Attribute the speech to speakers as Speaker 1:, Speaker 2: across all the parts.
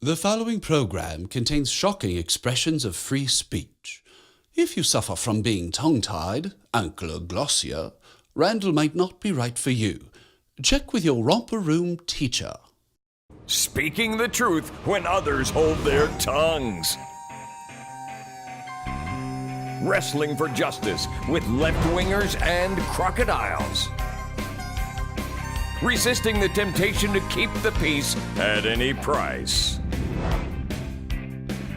Speaker 1: The following program contains shocking expressions of free speech. If you suffer from being tongue-tied, ankylosing, Randall might not be right for you. Check with your romper room teacher.
Speaker 2: Speaking the truth when others hold their tongues. Wrestling for justice with left-wingers and crocodiles. Resisting the temptation to keep the peace at any price.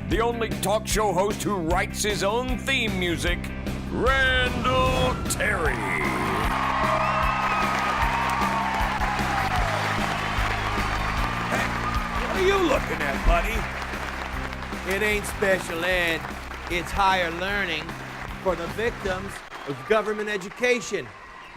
Speaker 2: The only talk show host who writes his own theme music, Randall Terry.
Speaker 3: Hey, what are you looking at, buddy? It ain't special ed, it's higher learning for the victims of government education.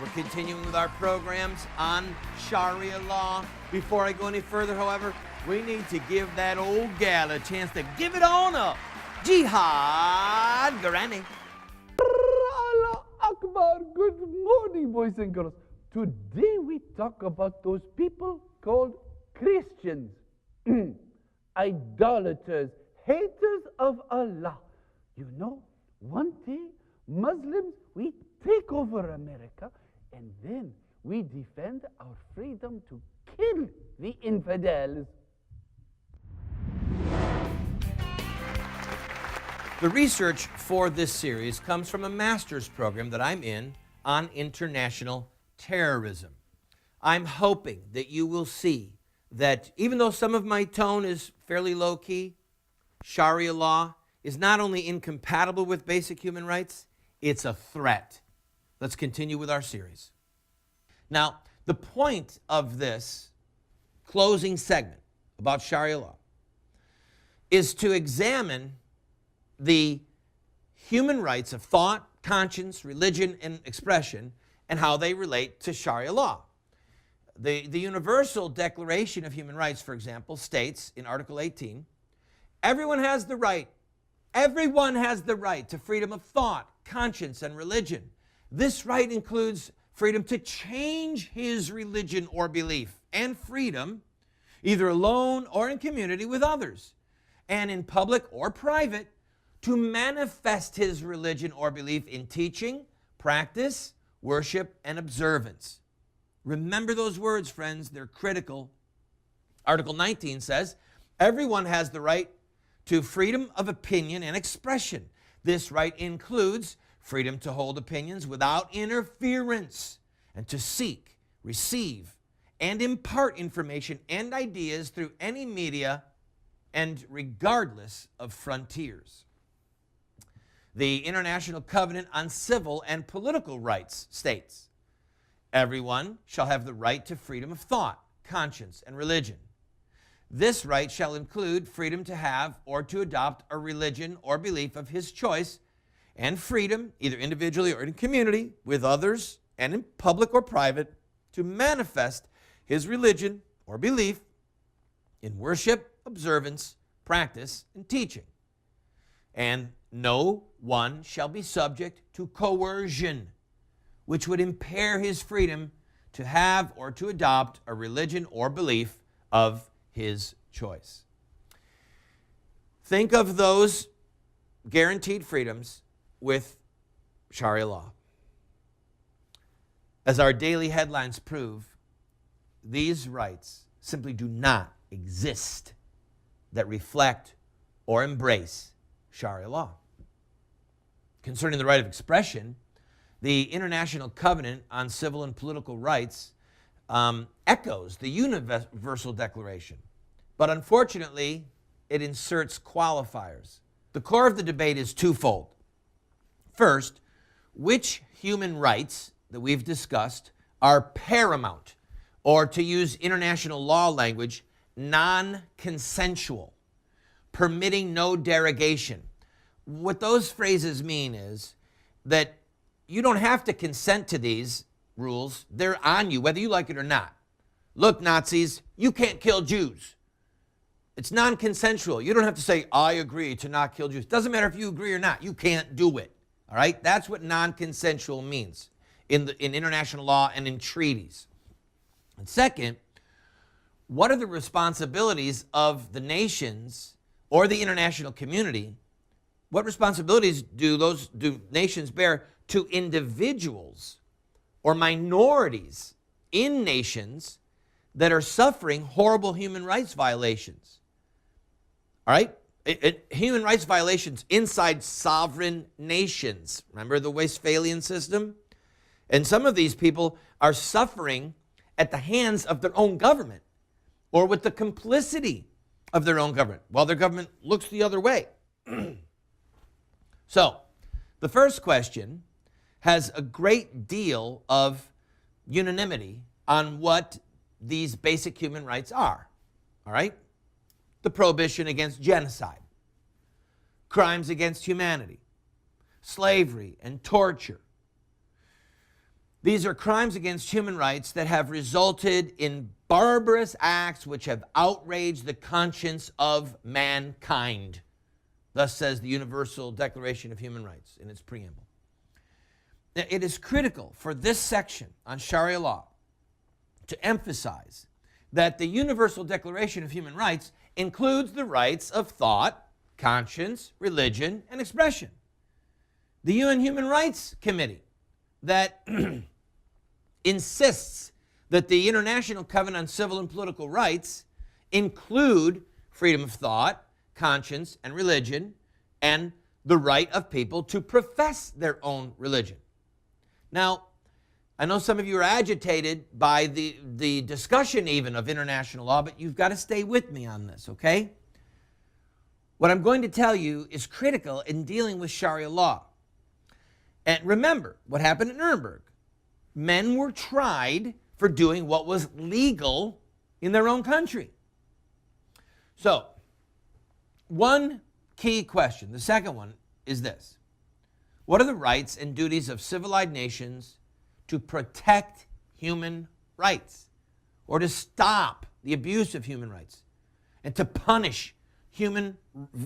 Speaker 3: We're continuing with our programs on Sharia law. Before I go any further, however, we need to give that old gal a chance to give it on up. Jihad Granny.
Speaker 4: Allah Akbar. Good morning, boys and girls. Today we talk about those people called Christians. Idolaters, haters of Allah. You know, one day Muslims, we take over America, and then we defend our freedom to kill the infidels.
Speaker 3: The research for this series comes from a master's program that I'm in on international terrorism. I'm hoping that you will see that even though some of my tone is fairly low-key, Sharia law is not only incompatible with basic human rights, it's a threat. Let's continue with our series. Now, the point of this closing segment about Sharia law is to examine the human rights of thought, conscience, religion, and expression, and how they relate to Sharia law. The Universal Declaration of Human Rights, for example, states in Article 18, everyone has the right to freedom of thought, conscience, and religion. This right includes freedom to change his religion or belief, and freedom, either alone or in community with others, and in public or private, to manifest his religion or belief in teaching, practice, worship, and observance. Remember those words, friends. They're critical. Article 19 says, everyone has the right to freedom of opinion and expression. This right includes freedom to hold opinions without interference and to seek, receive, and impart information and ideas through any media and regardless of frontiers. The International Covenant on Civil and Political Rights states, everyone shall have the right to freedom of thought, conscience, and religion. This right shall include freedom to have or to adopt a religion or belief of his choice, and freedom, either individually or in community, with others and in public or private, to manifest his religion or belief in worship, observance, practice, and teaching. And no one shall be subject to coercion, which would impair his freedom to have or to adopt a religion or belief of his choice. Think of those guaranteed freedoms with Sharia law. As our daily headlines prove, these rights simply do not exist that reflect or embrace Sharia law. Concerning the right of expression, the International Covenant on Civil and Political Rights echoes the Universal Declaration, but unfortunately, it inserts qualifiers. The core of the debate is twofold. First, which human rights that we've discussed are paramount, or to use international law language, non-consensual, permitting no derogation. What those phrases mean is that you don't have to consent to these rules. They're on you, whether you like it or not. Look, Nazis, you can't kill Jews. It's non-consensual. You don't have to say, I agree to not kill Jews. Doesn't matter if you agree or not. You can't do it. All right? That's what non-consensual means in international law and in treaties. And second, what are the responsibilities of the nations or the international community? What responsibilities do nations bear to individuals or minorities in nations that are suffering horrible human rights violations? All right? Human rights violations inside sovereign nations. Remember the Westphalian system? And some of these people are suffering at the hands of their own government or with the complicity of their own government while their government looks the other way. So, the first question has a great deal of unanimity on what these basic human rights are. All right? The prohibition against genocide, crimes against humanity, slavery and torture. These are crimes against human rights that have resulted in barbarous acts which have outraged the conscience of mankind. Thus says the Universal Declaration of Human Rights in its preamble. Now, it is critical for this section on Sharia law to emphasize that the Universal Declaration of Human Rights includes the rights of thought, conscience, religion, and expression. The UN Human Rights Committee that insists that the International Covenant on Civil and Political Rights include freedom of thought, conscience, and religion, and the right of people to profess their own religion. Now, I know some of you are agitated by the discussion even of international law, but you've got to stay with me on this, okay? What I'm going to tell you is critical in dealing with Sharia law. And remember what happened at Nuremberg. Men were tried for doing what was legal in their own country. So, one key question, the second one, is this. What are the rights and duties of civilized nations to protect human rights or to stop the abuse of human rights and to punish human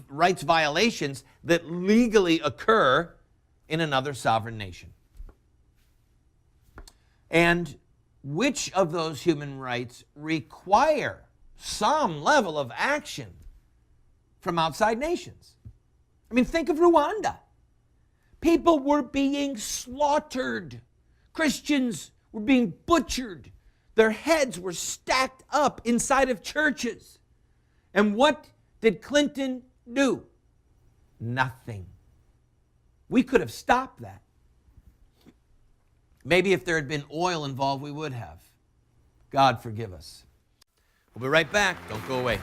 Speaker 3: rights violations that legally occur in another sovereign nation? And which of those human rights require some level of action from outside nations? I mean, think of Rwanda. People were being slaughtered. Christians were being butchered. Their heads were stacked up inside of churches. And what did Clinton do? Nothing. We could have stopped that. Maybe if there had been oil involved, we would have. God forgive us. We'll be right back. Don't go away.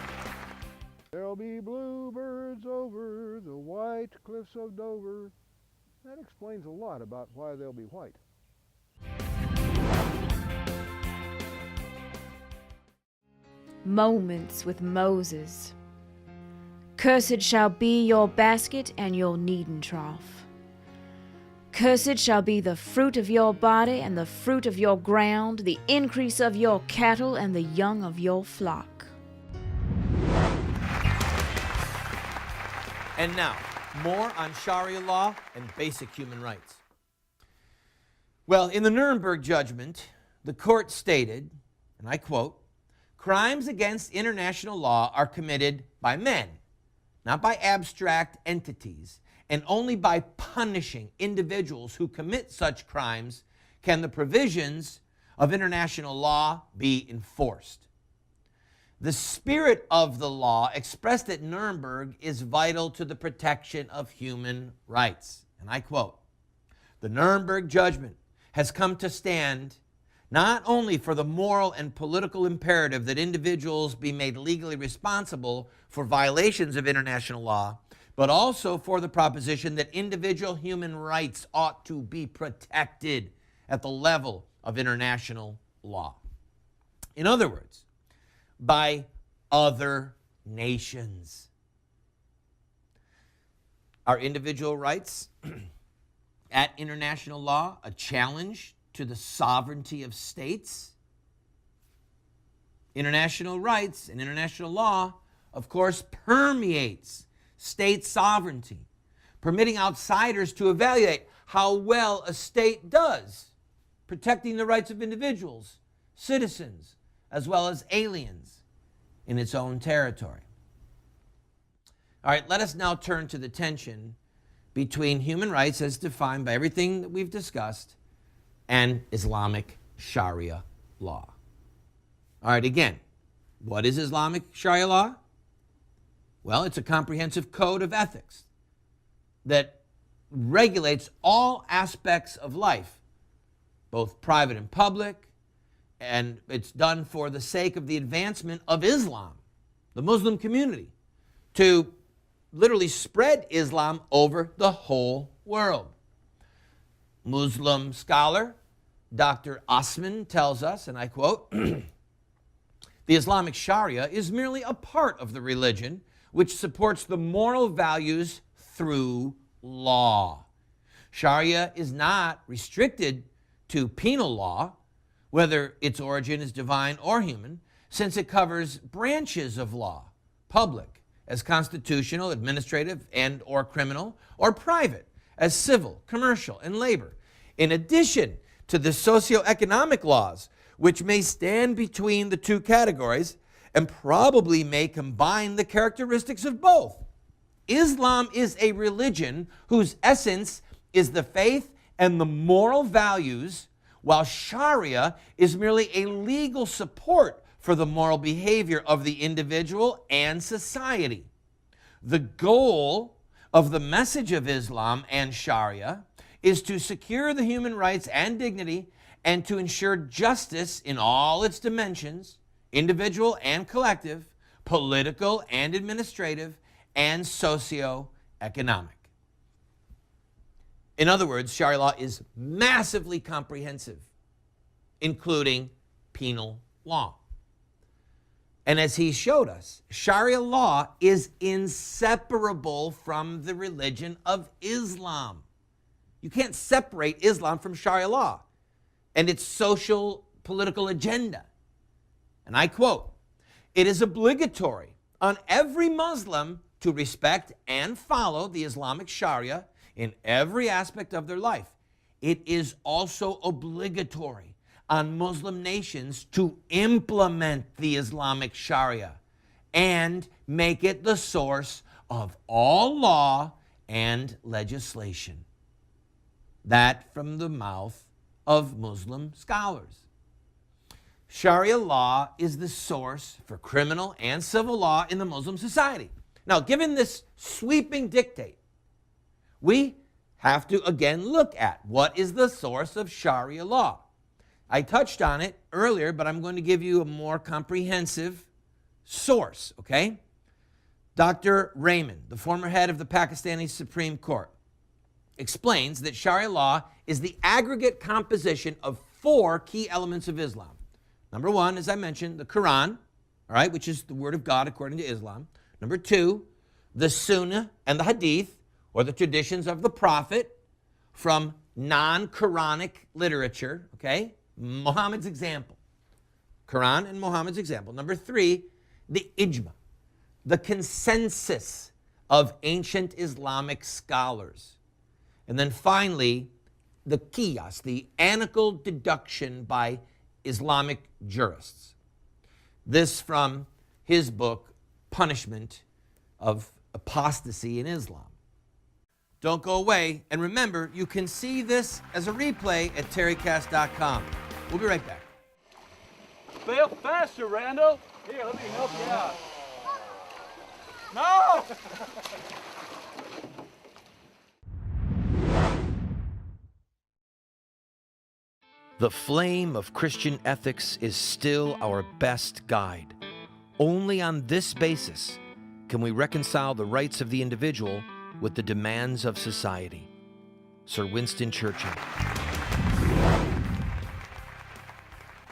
Speaker 5: There'll be bluebirds over the white cliffs of Dover. That explains a lot about why they'll be white.
Speaker 6: Moments with Moses. Cursed shall be your basket and your kneading trough. Cursed shall be the fruit of your body and the fruit of your ground, the increase of your cattle and the young of your flock.
Speaker 3: And now, more on Sharia law and basic human rights. Well, in the Nuremberg judgment, the court stated, and I quote, "Crimes against international law are committed by men, not by abstract entities, and only by punishing individuals who commit such crimes can the provisions of international law be enforced. The spirit of the law expressed at Nuremberg is vital to the protection of human rights." And I quote, "The Nuremberg judgment has come to stand not only for the moral and political imperative that individuals be made legally responsible for violations of international law, but also for the proposition that individual human rights ought to be protected at the level of international law." In other words, by other nations. Are individual rights at international law a challenge to the sovereignty of states? International rights and international law, of course, permeates state sovereignty, permitting outsiders to evaluate how well a state does, protecting the rights of individuals, citizens, as well as aliens in its own territory. All right, let us now turn to the tension between human rights as defined by everything that we've discussed and Islamic Sharia law. All right, again, what is Islamic Sharia law? Well, it's a comprehensive code of ethics that regulates all aspects of life, both private and public, and it's done for the sake of the advancement of Islam, the Muslim community, to literally spread Islam over the whole world. Muslim scholar Dr. Osman tells us, and I quote, "The Islamic Sharia is merely a part of the religion which supports the moral values through law. Sharia is not restricted to penal law, whether its origin is divine or human, since it covers branches of law, public as constitutional, administrative, and or criminal, or private as civil, commercial, and labor, in addition to the socioeconomic laws, which may stand between the two categories and probably may combine the characteristics of both. Islam is a religion whose essence is the faith and the moral values, while Sharia is merely a legal support for the moral behavior of the individual and society. The goal of the message of Islam and Sharia is to secure the human rights and dignity and to ensure justice in all its dimensions, individual and collective, political and administrative, and socio-economic." In other words, Sharia law is massively comprehensive, including penal law. And as he showed us, Sharia law is inseparable from the religion of Islam. You can't separate Islam from Sharia law and its social political agenda. And I quote, "It is obligatory on every Muslim to respect and follow the Islamic Sharia in every aspect of their life. It is also obligatory on Muslim nations to implement the Islamic Sharia and make it the source of all law and legislation." That from the mouth of Muslim scholars. Sharia law is the source for criminal and civil law in the Muslim society. Now, given this sweeping dictate, we have to again look at what is the source of Sharia law. I touched on it earlier, but I'm going to give you a more comprehensive source, okay? Dr. Rahman, the former head of the Pakistani Supreme Court, explains that Sharia law is the aggregate composition of 4 key elements of Islam. Number 1, as I mentioned, the Quran, all right, which is the word of God according to Islam. Number 2, the Sunnah and the Hadith, or the traditions of the Prophet from non-Quranic literature, okay? Muhammad's example. Quran and Muhammad's example. Number 3, the Ijma, the consensus of ancient Islamic scholars. And then finally, the Qiyas, the analytical deduction by Islamic jurists. This from his book, Punishment of Apostasy in Islam. Don't go away, and remember, you can see this as a replay at terrycast.com. We'll be right back.
Speaker 4: Fail faster, Randall. Here, let me help you out. No!
Speaker 7: The flame of Christian ethics is still our best guide. Only on this basis can we reconcile the rights of the individual with the demands of society. Sir Winston Churchill.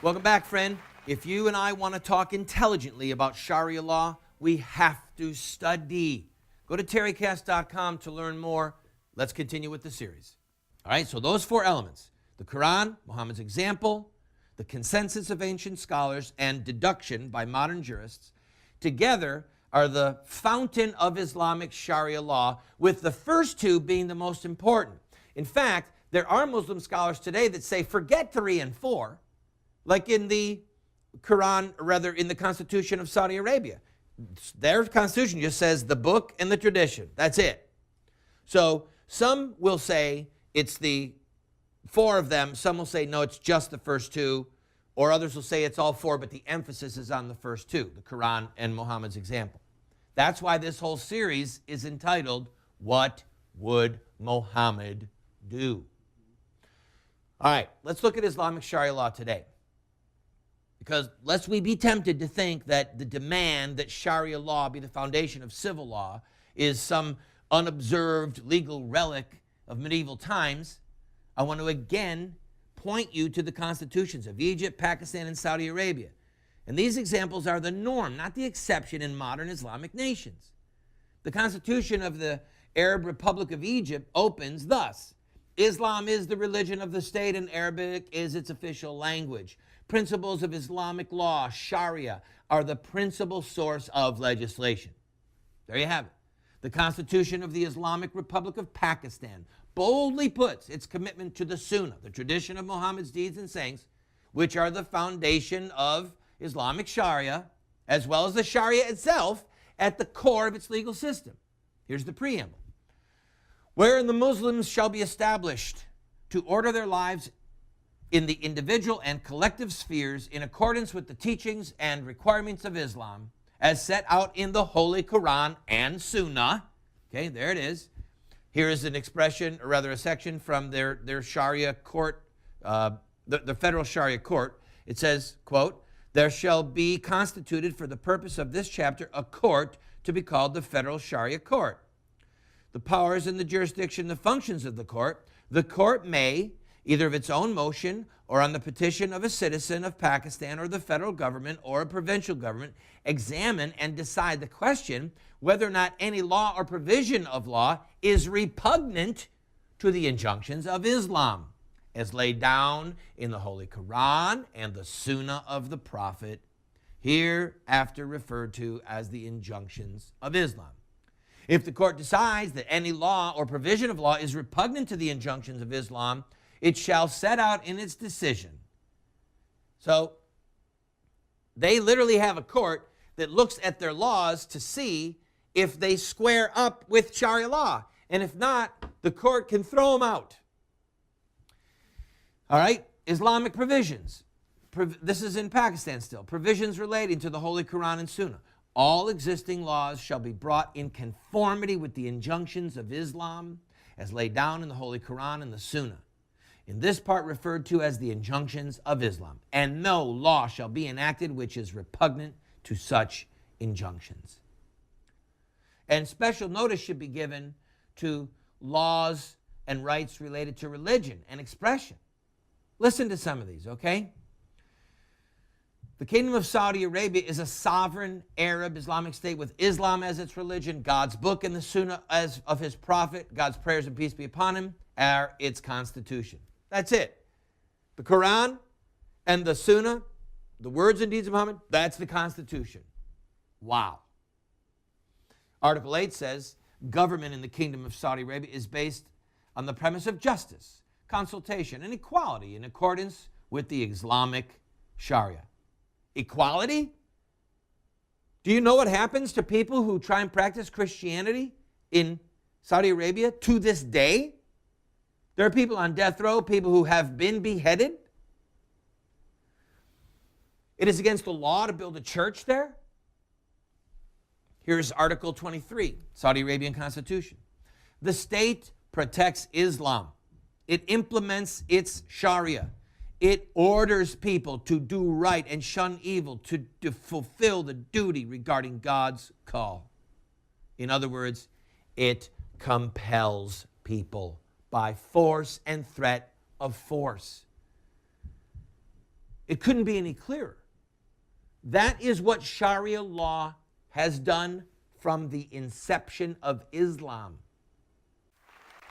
Speaker 3: Welcome back, friend. If you and I want to talk intelligently about Sharia law, we have to study. Go to terrycast.com to learn more. Let's continue with the series. All right, so those 4 elements: the Quran, Muhammad's example, the consensus of ancient scholars, and deduction by modern jurists, together are the fountain of Islamic Sharia law, with the first 2 being the most important. In fact, there are Muslim scholars today that say forget 3 and 4, like in the Quran, or rather in the Constitution of Saudi Arabia. Their constitution just says the book and the tradition. That's it. So some will say it's the 4 of them. Some will say, no, it's just the first 2. Or others will say it's all 4, but the emphasis is on the first 2, the Quran and Muhammad's example. That's why this whole series is entitled, What Would Muhammad Do? All right, let's look at Islamic Sharia law today. Because lest we be tempted to think that the demand that Sharia law be the foundation of civil law is some unobserved legal relic of medieval times, I want to again point you to the constitutions of Egypt, Pakistan, and Saudi Arabia. And these examples are the norm, not the exception in modern Islamic nations. The Constitution of the Arab Republic of Egypt opens thus: Islam is the religion of the state and Arabic is its official language. Principles of Islamic law, Sharia, are the principal source of legislation. There you have it. The Constitution of the Islamic Republic of Pakistan boldly puts its commitment to the Sunnah, the tradition of Muhammad's deeds and sayings, which are the foundation of Islamic Sharia, as well as the Sharia itself, at the core of its legal system. Here's the preamble. Wherein the Muslims shall be established to order their lives in the individual and collective spheres in accordance with the teachings and requirements of Islam as set out in the Holy Quran and Sunnah. Okay, there it is. Here is an expression, or rather a section from their Sharia court, the federal Sharia court. It says, quote, there shall be constituted for the purpose of this chapter a court to be called the federal Sharia court. The powers and the jurisdiction, the functions of the court may, either of its own motion or on the petition of a citizen of Pakistan or the federal government or a provincial government, examine and decide the question whether or not any law or provision of law is repugnant to the injunctions of Islam, as laid down in the Holy Quran and the Sunnah of the Prophet, hereafter referred to as the injunctions of Islam. If the court decides that any law or provision of law is repugnant to the injunctions of Islam, it shall set out in its decision. So they literally have a court that looks at their laws to see if they square up with Sharia law. And if not, the court can throw them out. All right, Islamic provisions. This is in Pakistan still. Provisions relating to the Holy Quran and Sunnah. All existing laws shall be brought in conformity with the injunctions of Islam as laid down in the Holy Quran and the Sunnah, in this part referred to as the injunctions of Islam. And no law shall be enacted which is repugnant to such injunctions. And special notice should be given to laws and rights related to religion and expression. Listen to some of these, okay? The Kingdom of Saudi Arabia is a sovereign Arab Islamic state with Islam as its religion, God's book and the Sunnah as of his prophet, God's prayers and peace be upon him, are its constitution. That's it. The Quran and the Sunnah, the words and deeds of Muhammad, that's the constitution. Wow. Article 8 says, government in the Kingdom of Saudi Arabia is based on the premise of justice, consultation, and equality in accordance with the Islamic Sharia. Equality? Do you know what happens to people who try and practice Christianity in Saudi Arabia to this day? There are people on death row, people who have been beheaded. It is against the law to build a church there. Here's Article 23, Saudi Arabian Constitution. The state protects Islam. It implements its Sharia. It orders people to do right and shun evil, to fulfill the duty regarding God's call. In other words, it compels people by force and threat of force. It couldn't be any clearer. That is what Sharia law has done from the inception of Islam.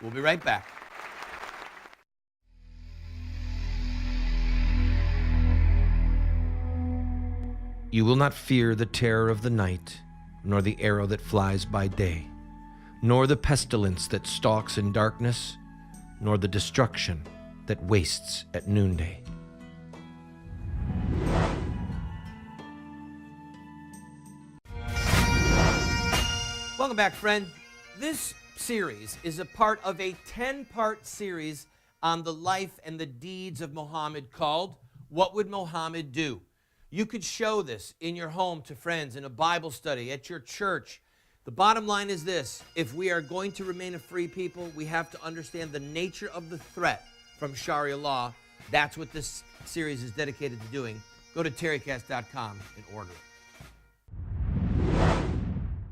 Speaker 3: We'll be right back.
Speaker 7: You will not fear the terror of the night, nor the arrow that flies by day, nor the pestilence that stalks in darkness, nor the destruction that wastes at noonday.
Speaker 3: Welcome back, friend. This series is a part of a 10-part series on the life and the deeds of Muhammad called What Would Muhammad Do? You could show this in your home to friends, in a Bible study, at your church. The bottom line is this: if we are going to remain a free people, we have to understand the nature of the threat from Sharia law. That's what this series is dedicated to doing. Go to terrycast.com and order it.